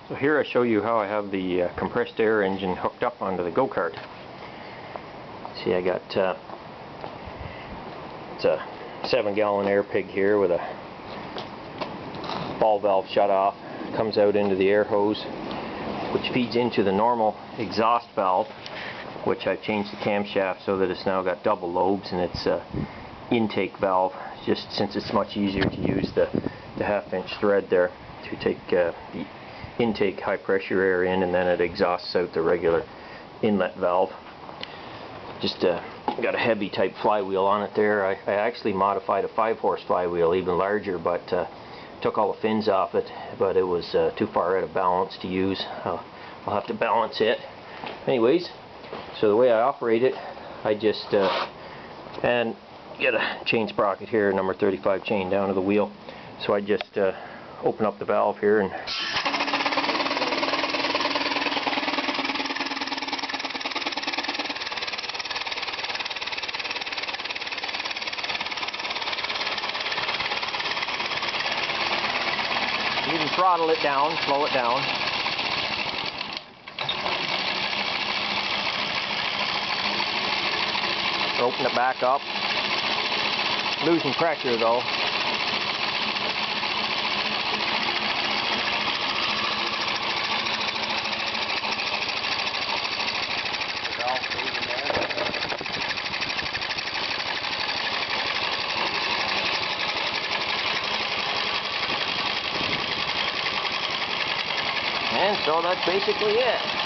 So here I show you how I have the compressed air engine hooked up onto the Go-Kart. See, I got it's a 7-gallon air pig here with a ball valve shut off. Comes out into the air hose, which feeds into the normal exhaust valve, which I've changed the camshaft so that it's now got double lobes, and it's a intake valve, just since it's much easier to use the half-inch thread there to take the intake high pressure air in, and then it exhausts out the regular inlet valve. Just got a heavy type flywheel on it there. I actually modified a 5-horse flywheel, even larger, but took all the fins off it, but it was too far out of balance to use. I'll have to balance it. Anyways, so the way I operate it, I just and get a chain sprocket here, number 35 chain down to the wheel. So I just open up the valve here and you can throttle it down, slow it down. Open it back up. Losing pressure though. The valve stays in there. And so that's basically it.